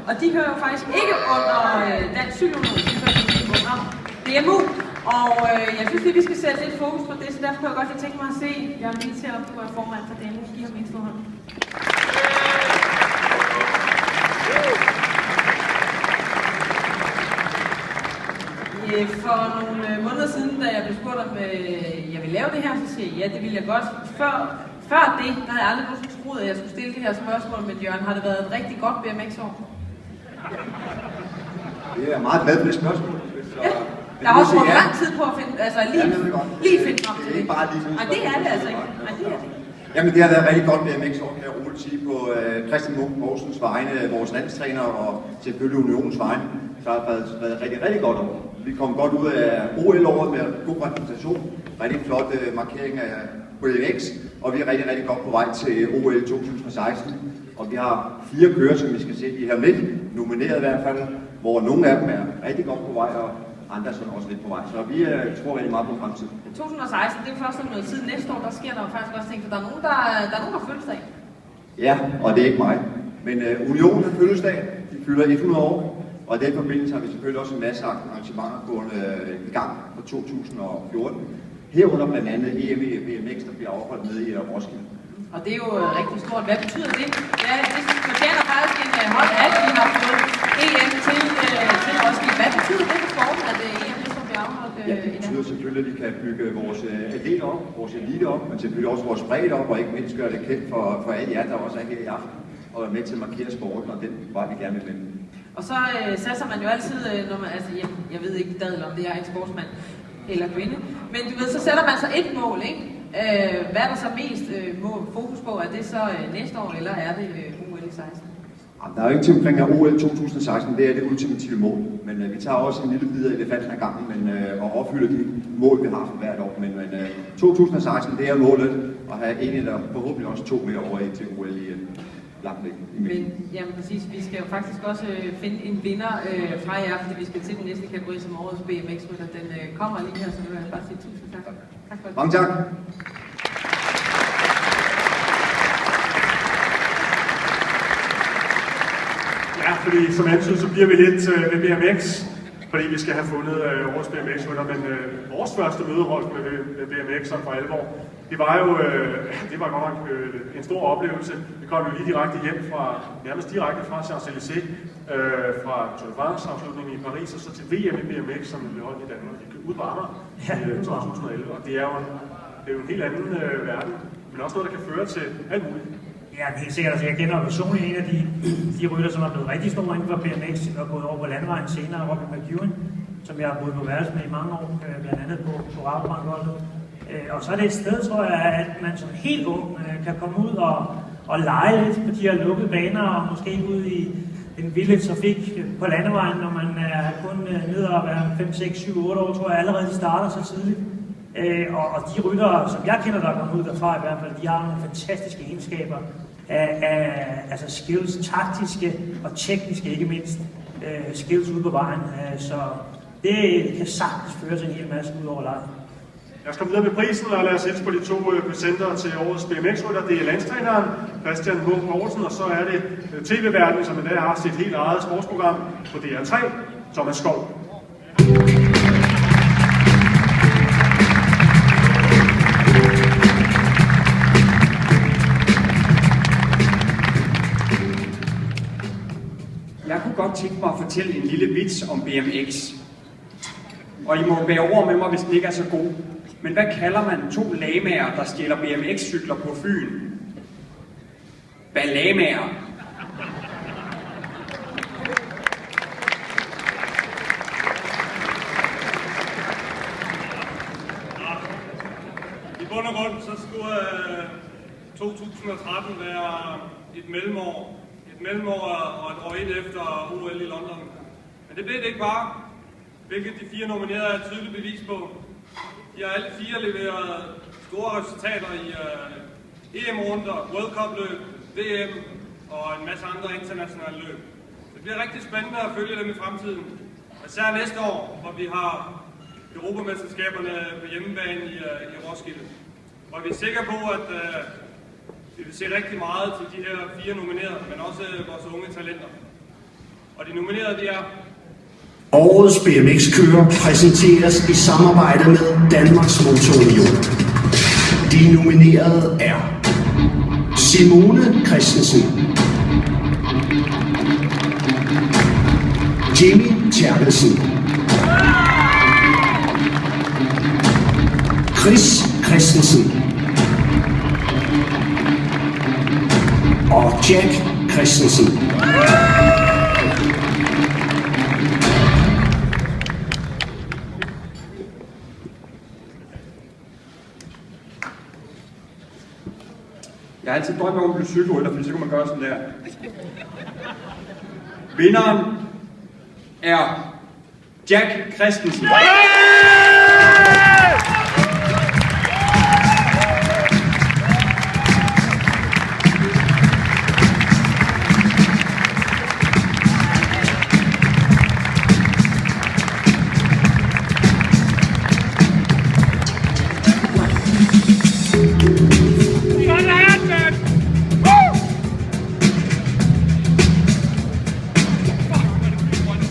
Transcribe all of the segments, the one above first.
Og de hører jo faktisk ikke under Dansk Cykelunion, de hører under DMU. Og jeg synes lige, vi skal sætte lidt fokus på det, så derfor kunne jeg godt lige tænke mig at se Jørgen Wietz heroppe, du er formand for DMU. Giv ham en stor hånd. For nogle måneder siden, da jeg blev spurgt om jeg ville lave det her, så siger jeg, ja, det ville jeg godt. Før det, der havde jeg aldrig nogensinde troet, at jeg skulle stille det her spørgsmål, men Jørgen, har det været et rigtig godt BMX-år? Det er meget glad for det spørgsmål. Ja. Der har også brugt lang tid på at finde, altså lige finde frem til det. Det er ikke bare lige sådan. Nej, det er det altså ikke. Nej, det er det. Jamen, det har været rigtig godt BMX-år, kan jeg roligt sige, på Christian Munk Mogsens vegne, vores landstræner og selvfølgelig Unionens vegne. Så har det været rigtig, rigtig godt år. Vi kom godt ud af OL-året med god repræsentation, rigtig flot markering af BMX, og vi er rigtig, rigtig godt på vej til OL 2016. Og vi har 4 kører, som vi skal se i her midt, nomineret i hvert fald, hvor nogle af dem er rigtig godt på vej, og andre er sådan også lidt på vej. Så vi tror rigtig meget på fremtiden. 2016, det er først om noget tid. Næste år, der sker der jo faktisk også ting, for der er nogen, der har fødselsdag. Ja, og det er ikke mig. Men Unionen har fødselsdag, de fylder 100 år. Og i den forbindelse har vi selvfølgelig også en masse arrangementer gående i gang for 2014. Herunder blandt andet EM i BMX, der bliver afholdt nede i Roskilde. Og det er jo rigtig stort. Hvad betyder det? Ja, det fortjener faktisk en hold af, at vi har fået EM til Roskilde. Hvad betyder det for sporten, at EM ligesom bliver afholdt i dag? Det betyder selvfølgelig, at vi kan bygge vores atleter op, vores elite op, men selvfølgelig også vores bredde op, og ikke mindst gøre det kendt for alle jer, der også er her i aften, og være med til at markere sporten, og den vej vi gerne vil med. Og så satser man jo altid, når man, altså jeg ved ikke dadel om det er en sportsmand eller kvinde, men du ved, så sætter man så et mål, ikke? Hvad er der så mest fokus på? Er det så næste år, eller er det OL i 16? Der er jo ingenting omkring OL 2016, det er det ultimative mål, men vi tager også en lille bid af elefanten ad gangen, og opfylder de mål, vi har for hvert år. Men 2016, det er målet at have en eller forhåbentlig også 2 mere over til OL i Men jamen præcis, vi skal jo faktisk også finde en vinder fra jer, fordi vi skal til den næste kategori som årets BMX-rytter. Den kommer lige her, så vil jeg bare sige tusind tak. Tak for det. Mange tak. Ja, fordi som antydet, så bliver vi lidt ved BMX, fordi vi skal have fundet årets BMX-rytter, men vores første mødehold med BMX for alvor, det var jo det var godt nok en stor oplevelse. Vi kom jo lige direkte hjem nærmest direkte fra Champs-Élysées, fra Tour de France-afslutningen i Paris, og så til VM i BMX, som blev holdt i Danmark, ude på Amager i 2011. Og det er jo en helt anden verden, men også noget, der kan føre til alt muligt. Ja, helt sikkert. Altså, jeg kender personligt en af de rytter, som er blevet rigtig store inden for BMX, og gået over på landvejen senere, Robin McEwen, som jeg har boet på værelse med i mange år, blandt andet på Rabobankholdet. Og så er det et sted, tror jeg, at man som helt ung kan komme ud og lege lidt på de her lukkede baner, og måske ud i den vilde trafik på landevejen, når man er kun ned og være 5, 6, 7, 8 år, tror jeg allerede de starter så tidligt. Og de ryttere, som jeg kender, der er kommet ud derfra i hvert fald, de har nogle fantastiske egenskaber altså skills, taktiske og tekniske ikke mindst, skills ude på vejen. Så det kan sagtens føre til en hel masse ud over lejen. Lad os komme videre med prisen, og lad os hilse på de 2 presenter til årets BMX-rytter. Det er landstræneren Christian Munk Mogensen, og så er det TV-verdenen, som i dag har sit helt eget sportsprogram på DR3, Thomas Skov. Jeg kunne godt tænke mig at fortælle en lille vits om BMX. Og I må bære over med mig, hvis den ikke er så god. Men hvad kalder man 2 lamaer, der stjæler BMX-cykler på Fyn? Balamaer. I bund og grund, så skulle 2013 være et mellemår. Et mellemår og et år efter OL i London. Men det blev det ikke bare, hvilket de 4 nominerede er et tydeligt bevis på. De har alle 4 leveret store resultater i EM-runder, World Cup-løb, VM og en masse andre internationale løb. Det bliver rigtig spændende at følge dem i fremtiden. Især næste år, hvor vi har Europamesterskaberne på hjemmebane i Roskilde. Og vi er sikre på, at vi vil se rigtig meget til de her 4 nominerede, men også vores unge talenter. Og de nominerede, de er... Årets BMX-kører præsenteres i samarbejde med Danmarks Motorunion. De nominerede er Simone Christensen, Jimmy Terkelsen, Chris Christensen og Jack Christensen. Jeg har altid drømt om at blive cykelrytter, fordi så kan man gøre sådan der. Vinderen er Jack Christensen.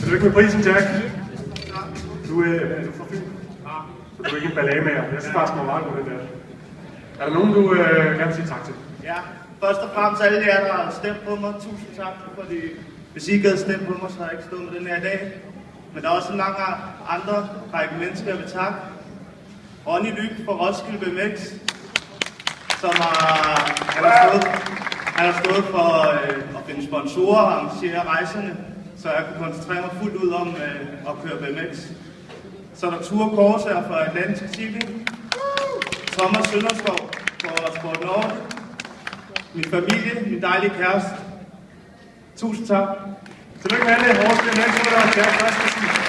Tillykke med prisen, Jack. Du er fra Fyn. Så du er ikke en ballademager. Jeg synes faktisk, man var meget god, det der. Er der nogen, du gerne vil sige tak til? Ja, først og fremmest alle jer, der har stemt på mig. Tusind tak, fordi hvis I ikke havde stemt på mig, så har jeg ikke stået med den her i dag. Men der er også en lang andre række mennesker, jeg vil takke. Ronny Lyk fra Roskilde BMX, som han har stået for at finde sponsorer og arrangere rejserne, så jeg kunne koncentrere mig fuldt ud om at køre BMX. Så er der Ture Korsager fra Atlantic City, Thomas Sønderskov fra Sport Norge, min familie, min dejlige kæreste. Tusind tak. Tillykke med alle vores BMX-ryttere, Jack Christensen.